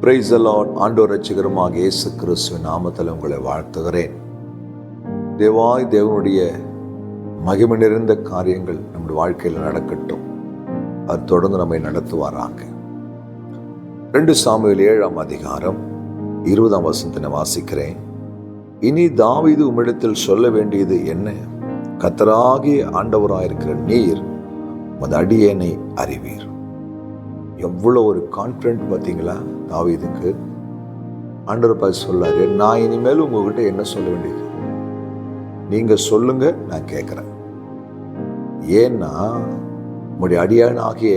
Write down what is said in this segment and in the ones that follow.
Praise the Lord. ஆண்டவர் இரட்சகருமாக இயேசு கிறிஸ்துவின் நாமத்தில் உங்களை வாழ்த்துகிறேன். தேவனுடைய மகிமை நிறைந்த காரியங்கள் நம்முடைய வாழ்க்கையில் நடக்கட்டும். அது தொடர்ந்து நம்மை நடத்துவாராக. 2 சாமுவேல் 7ஆம் அதிகாரம் 20ஆம் வசனத்தை வாசிக்கிறேன். இனி தாவீது உம்மிடத்தில் சொல்ல வேண்டியது என்ன? கர்த்தராகிய ஆண்டவராயிருக்கிற நீர் உமது அடியேனை அறிவீர். எவ்வளோ ஒரு கான்ஃபிடென்ட் பார்த்தீங்களா தாவீதுக்கு. ஆண்டவர் பார்த்து சொல்லாரு, நான் இனிமேல் உங்ககிட்ட என்ன சொல்ல வேண்டியது? நீங்க சொல்லுங்க, நான் கேட்கிறேன். ஏன்னா உங்களுடைய அடியானாகிய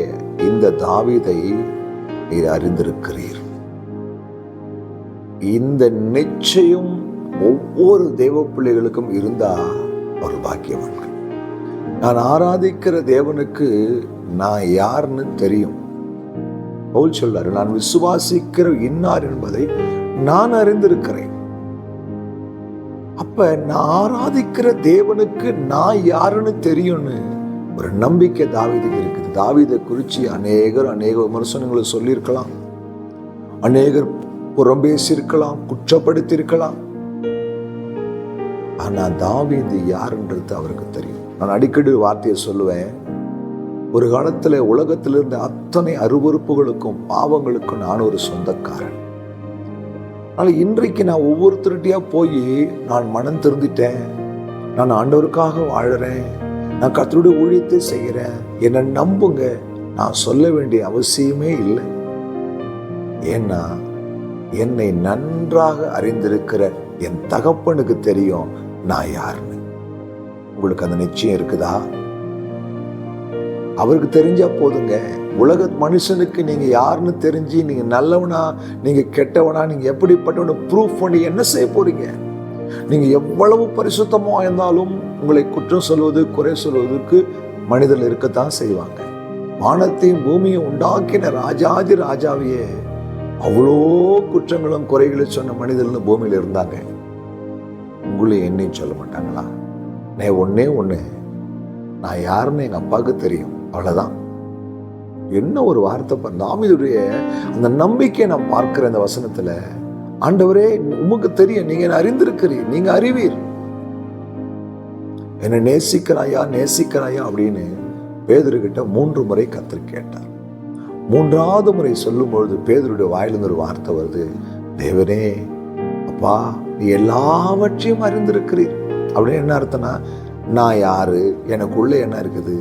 இந்த தாவீதை நீர் அறிந்திருக்கிறீர். இந்த நிச்சயம் ஒவ்வொரு தேவ பிள்ளைகளுக்கும் இருந்தா ஒரு பாக்கியவான்கள். நான் ஆராதிக்கிற தேவனுக்கு நான் யாருன்னு தெரியும். பவுல் சொல்றாரு, நான் விசுவாசிக்கிற இன்னார் என்பதை நான் அறிந்திருக்கிறேன். அப்ப நான் ஆராதிக்கிற தேவனுக்கு நான் யாருன்னு தெரியும்னு ஒரு நம்பிக்கை தாவீதுக்கு இருக்குது. தாவீதை குறிச்சு அநேக விமர்சனங்களை சொல்லியிருக்கலாம், அநேகர் புறம் பேசியிருக்கலாம், குற்றப்படுத்தியிருக்கலாம். ஆனா தாவீது யாருன்றது அவருக்கு தெரியும். நான் அடிக்கடி வார்த்தையை சொல்லுவேன், ஒரு காலத்துல உலகத்தில் இருந்த அத்தனை அருவருப்புகளுக்கும் பாவங்களுக்கும் நான் ஒரு சொந்தக்காரன். ஆனால் இன்றைக்கு நான் ஒவ்வொருத்தருட்டியா போய் நான் மனம் திருந்திட்டேன், நான் ஆண்டவருக்காக வாழறேன், நான் கர்த்தருடைய ஊழியத்தை செய்கிறேன், என்னை நம்புங்க, நான் சொல்ல வேண்டிய அவசியமே இல்லை. ஏன்னா என்னை நன்றாக அறிந்திருக்கிற என் தகப்பனுக்கு தெரியும் நான் யாருன்னு. உங்களுக்கு அந்த நிச்சயம் இருக்குதா? அவருக்கு தெரிஞ்சா போதுங்க. உலக மனுஷனுக்கு நீங்க யாருன்னு தெரிஞ்சு நீங்க நல்லவனா நீங்க கெட்டவனா நீங்க எப்படிப்பட்டவனு ப்ரூஃப் பண்ணி என்ன செய்ய போறீங்க? நீங்க எவ்வளவு பரிசுத்தமா இருந்தாலும் உங்களை குற்றம் சொல்வது குறை சொல்வதற்கு மனிதர்கள் இருக்கத்தான் செய்வாங்க. வானத்தையும் பூமியும் உண்டாக்கின ராஜாதி ராஜாவையே அவ்வளோ குற்றங்களும் குறைகளும் சொன்ன மனிதர்கள் பூமியில இருந்தாங்க. உங்களை என்னையும் சொல்ல மாட்டாங்களா? நான் ஒன்னே ஒண்ணு, நான் யாருன்னு எங்க அப்பாவுக்கு தெரியும், அவ்வளவுதான். என்ன ஒரு வார்த்தை! தாவீதுடைய அந்த நம்பிக்கையை நான் பார்க்கிற இந்த வசனத்துல, ஆண்டவரே உமக்கு தெரியும், நீங்க என்ன அறிந்திருக்கிறீர், நீங்க அறிவீர், என்ன நேசிக்கிறாயா அப்படின்னு பேதுருகிட்ட 3 முறை கர்த்தர் கேட்டார். 3ஆவது முறை சொல்லும் பொழுது பேதுருடைய வாயிலிருந்து ஒரு வார்த்தை வருது, தேவனே அப்பா நீ எல்லாவற்றையும் அறிந்திருக்கிறீர். அப்படின்னு என்ன அர்த்தம்னா, நான் யாரு, எனக்குள்ள என்ன இருக்குது,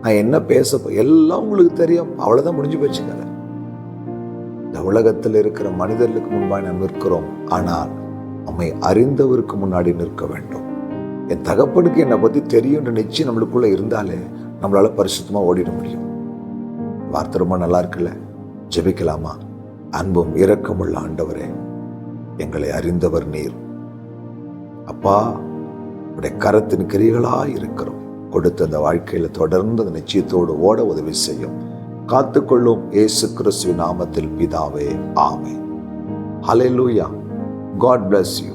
நான் என்ன பேச எல்லாம் உங்களுக்கு தெரியும், அவ்வளவுதான், முடிஞ்சு போச்சுங்க. இந்த உலகத்தில் இருக்கிற மனிதர்களுக்கு முன்பாக நாம் நிற்கிறோம், ஆனால் நம்மை அறிந்தவருக்கு முன்னாடி நிற்க வேண்டும். என் தகப்பனுக்கு என்னை பத்தி தெரியும்ன்ற நிச்சயம் நம்மளுக்குள்ள இருந்தாலே நம்மளால பரிசுத்தமா ஓடிட முடியும். வார்த்தை ரொம்ப நல்லா இருக்குல்ல? ஜெபிக்கலாமா? அன்பும் இரக்கமுள்ள ஆண்டவரே, எங்களை அறிந்தவர் நீர். அப்பா உடைய கரத்தின் கிரிகளா இருக்கிறோம். கொடுத்த அந்த வாழ்க்கையில தொடர்ந்து அந்த நிச்சயத்தோடு ஓட உதவி செய்யும். காத்துக்கொள்ளும் இயேசு கிறிஸ்துவின் நாமத்தில் பிதாவே, ஆமென். ஹல்லேலூயா. God bless you.